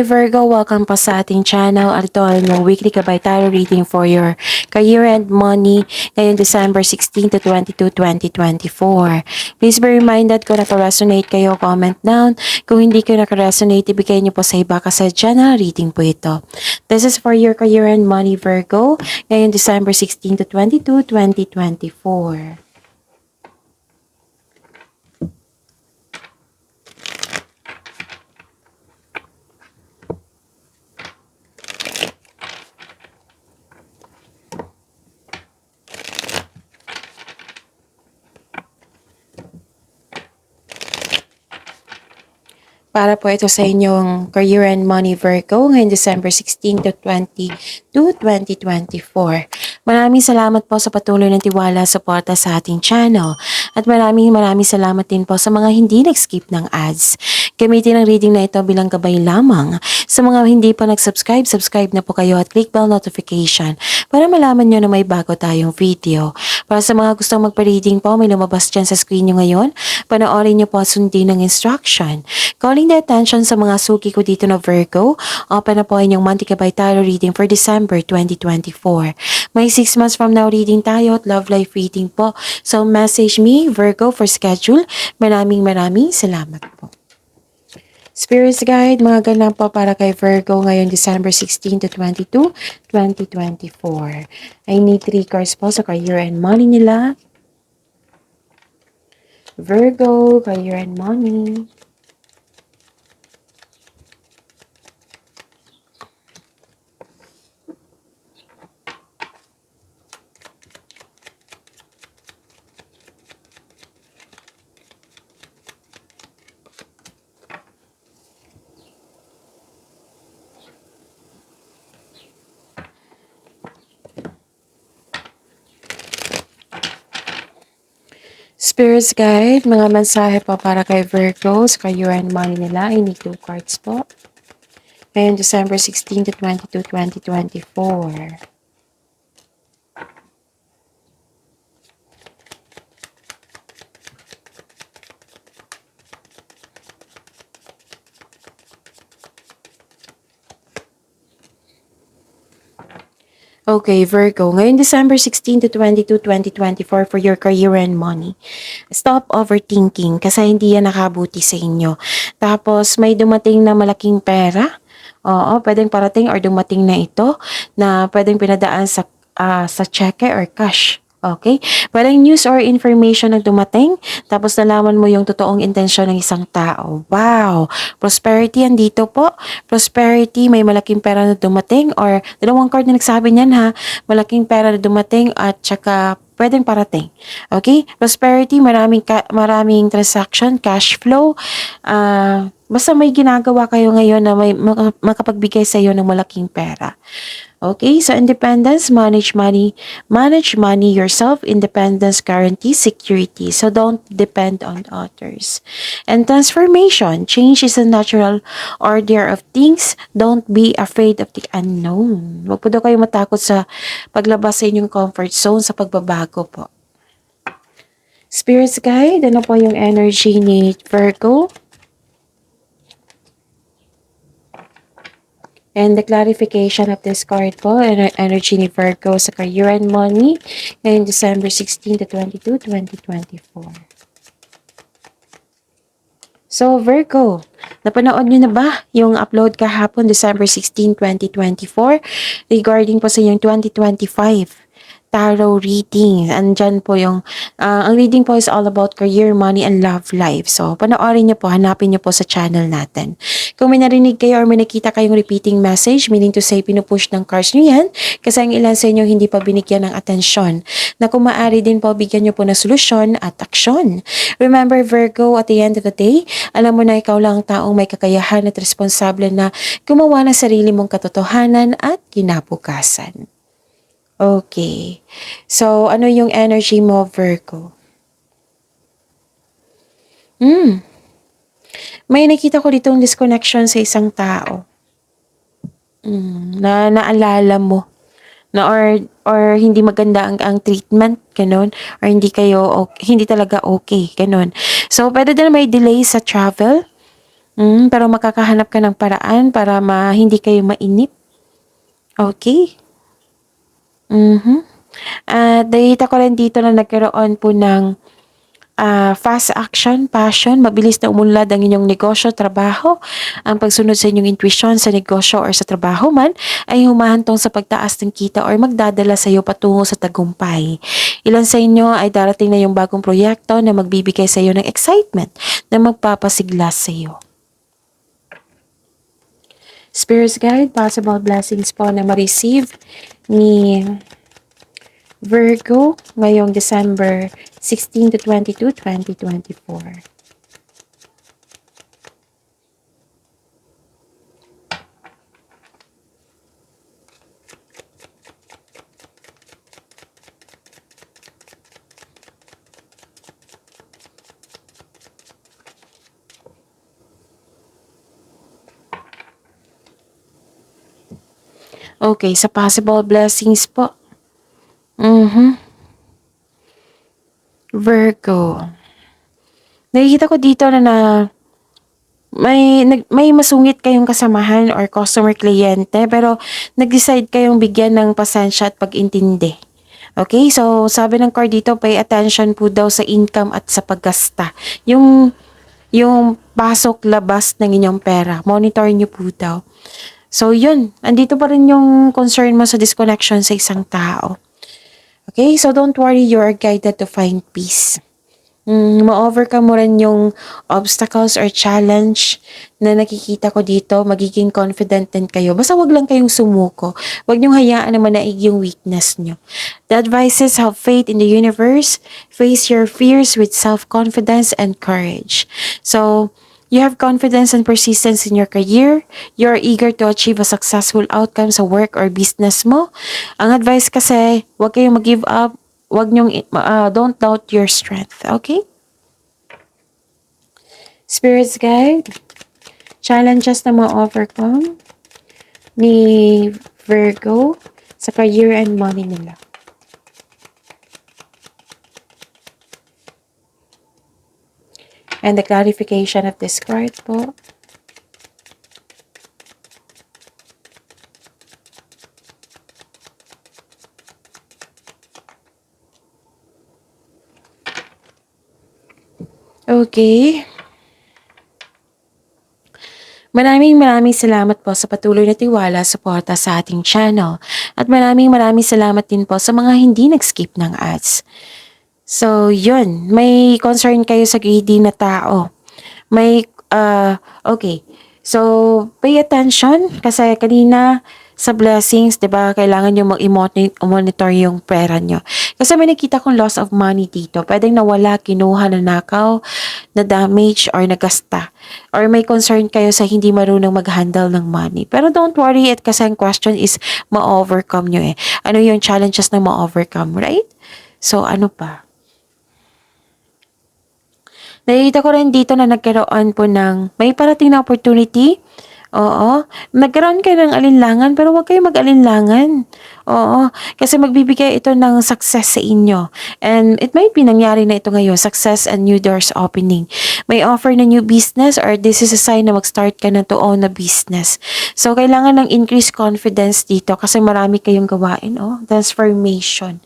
Hi Virgo, welcome po sa ating channel. At ito ay yung weekly kabay tarot reading for your career and money ngayong December 16 to 22, 2024. Please be reminded kung naka-resonate kayo, comment down. Kung hindi kayo naka-resonate, ibigay niyo po sa iba kasi general reading po ito. This is for your career and money Virgo ngayong December 16 to 22, 2024. Para po ito sa inyong career and money Virgo ngayong December 16 to 22, 2024. Maraming salamat po sa patuloy ng tiwala, suporta sa ating channel. At maraming salamat din po sa mga hindi nag-skip ng ads. Gamitin ang reading na ito bilang gabay lamang. Sa mga hindi pa nag-subscribe, subscribe na po kayo at click bell notification para malaman nyo na may bago tayong video. Para sa mga gustong magpa-reading po, may lumabas dyan sa screen nyo ngayon. Panoorin nyo po at sundin ng instruction. Calling the attention sa mga suki ko dito na Virgo, open na po inyong monthly kabay tarot reading for December 2024. May 6 months from now reading tayo at love life reading po. So message me, Virgo, for schedule. Maraming salamat po. Spirits Guide, mga ganap po para kay Virgo ngayong December 16 to 22, 2024. I need 3 cards po sa career and money nila. Virgo, career and money. Spirits Guide, mga mensahe po para kay Virgo sa career and money nila. I need 2 cards po. Ngayon, December 16 to 22, 2024. Okay, Virgo. Ngayon, December 16 to 22, 2024 for your career and money. Stop overthinking kasi hindi yan nakabuti sa inyo. Tapos, may dumating na malaking pera. Oo, pwedeng parating or dumating na ito na pwedeng pinadaan sa cheque or cash. Okay? Pwedeng news or information na dumating, tapos nalaman mo yung totoong intensyon ng isang tao. Wow! Prosperity yan dito po. Prosperity, may malaking pera na dumating or dalawang card na nagsabi niyan ha. Malaking pera na dumating at saka pwedeng parating. Okay? Prosperity, maraming transaction, cash flow. Basta may ginagawa kayo ngayon na may makapagbigay sa iyo ng malaking pera. Okay, so independence, manage money yourself. Independence guarantees security, so don't depend on others. And transformation, change is a natural order of things. Don't be afraid of the unknown. Huwag po daw kayo matakot sa paglabas sa inyong comfort zone sa pagbabago po. Spirits Guide, ano po yung energy ni Virgo? And the clarification of this card po, energy ni Virgo sa career and money ngayong December 16 to 22, 2024. So Virgo, napanood nyo na ba yung upload kahapon December 16, 2024 regarding po sa yung 2025 tarot reading? Andyan po yung, ang reading po is all about career, money, and love life. So, panoorin nyo po, hanapin nyo po sa channel natin. Kung may narinig kayo or may nakita kayong repeating message, meaning to say, pinupush ng cards nyo yan, kasi ang ilan sa inyo hindi pa binigyan ng atensyon, na kung maaari din po, bigyan nyo po ng solusyon at aksyon. Remember, Virgo, at the end of the day, alam mo na ikaw lang ang taong may kakayahan at responsable na gumawa ng sarili mong katotohanan at kinabukasan. Okay. So, ano yung energy mo, Virgo? May nakita ko ditong disconnection sa isang tao. Na naalala mo. Na or hindi maganda ang treatment, ganun. Or hindi talaga okay, ganun. So, pwede din may delay sa travel. Pero makakahanap ka ng paraan para hindi kayo mainip. Okay? Mhm. At nakita ko rin dito na nagkaroon po ng fast action, passion, mabilis na umunlad ang inyong negosyo, trabaho. Ang pagsunod sa inyong intuition sa negosyo or sa trabaho man ay humahantong sa pagtaas ng kita or magdadala sa iyo patungo sa tagumpay. Ilan sa inyo ay darating na yung bagong proyekto na magbibigay sa iyo ng excitement na magpapasigla sa iyo. Spirit's Guide, possible blessings po na ma-receive ni Virgo ngayong December 16 to 22, 2024. Okay, sa possible blessings po. Virgo. Nakikita ko dito na may masungit kayong kasamahan or customer kliyente pero nag-decide kayong bigyan ng pasensya at pag-intindi. Okay? So, sabi ng card dito, pay attention po daw sa income at sa paggasta. Yung pasok labas ng inyong pera. Monitor niyo po daw. So, yun. Andito pa rin yung concern mo sa disconnection sa isang tao. Okay? So, don't worry. You are guided to find peace. Ma-overcome mo rin yung obstacles or challenge na nakikita ko dito. Magiging confident din kayo. Basta wag lang kayong sumuko. Wag niyong hayaan na manaig yung weakness niyo. The advices: have faith in the universe. Face your fears with self-confidence and courage. So, you have confidence and persistence in your career. You're eager to achieve a successful outcome sa work or business mo. Ang advice kasi, wag kayong mag-give up. Wag niyong, don't doubt your strength. Okay? Spirit's Guide, challenges na ma-overcome ni Virgo sa career and money nila. And the clarification of this card po. Okay. Maraming salamat po sa patuloy na tiwala, suporta sa ating channel. At maraming salamat din po sa mga hindi nag-skip ng ads. So, yun. May concern kayo sa greedy na tao. Okay. So, pay attention kasi kanina sa blessings, 'di ba? Kailangan niyo mag-monitor yung pera niyo. Kasi may nakita kong loss of money dito. Pwedeng nawala, kinuha, nanakaw, na damage or nagasta. Or may concern kayo sa hindi marunong mag-handle ng money. Pero don't worry it kasi ang question is ma-overcome niyo eh. Ano yung challenges na ma-overcome, right? So, ano pa? Nakikita ko rin dito na nagkaroon po ng may parating na opportunity. Oo. Nagkaroon kayo ng alinlangan pero huwag kayo mag-alinlangan. Oo. Kasi magbibigay ito ng success sa inyo. And it might be nangyari na ito ngayon. Success and new doors opening. May offer na new business or this is a sign na mag-start ka na to own a business. So, kailangan ng increased confidence dito kasi marami kayong gawain. Oh, transformation.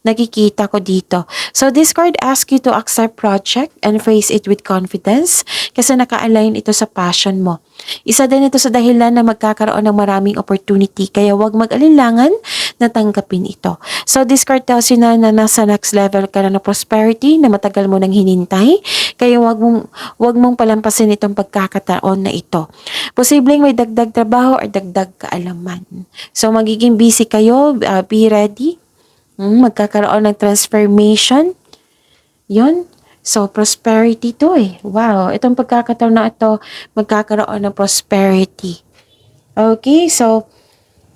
Nakikita ko dito. So, this card asks you to accept project and face it with confidence kasi naka-align ito sa passion mo. Isa din ito sa dahilan na magkakaroon ng maraming opportunity kaya huwag mag-alinlangan na tanggapin ito. So this card tells you na nasa next level ka na ng prosperity na matagal mo nang hinintay kaya huwag mong palampasin itong pagkakataon na ito. Posibleng may dagdag trabaho or dagdag kaalaman. So magiging busy kayo, be ready. Magkakaroon ng transformation. Yun. So, prosperity to eh. Wow, itong pagkakataon na ito, magkakaroon ng prosperity. Okay, so,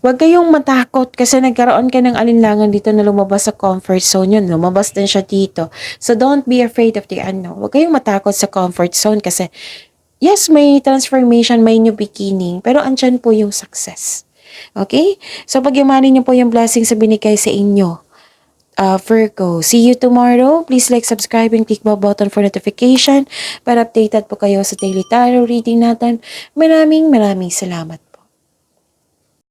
huwag kayong matakot kasi nagkaroon ka ng alinlangan dito na lumabas sa comfort zone yun. Lumabas din siya dito. So, don't be afraid of the unknown. Huwag kayong matakot sa comfort zone kasi, yes, may transformation, may new beginning, pero andyan po yung success. Okay? So, pagyamanin niyo po yung blessings sa binigay sa inyo. Virgo. See you tomorrow. Please like, subscribe, and click the button for notification para updated po kayo sa daily tarot reading natin. Maraming salamat.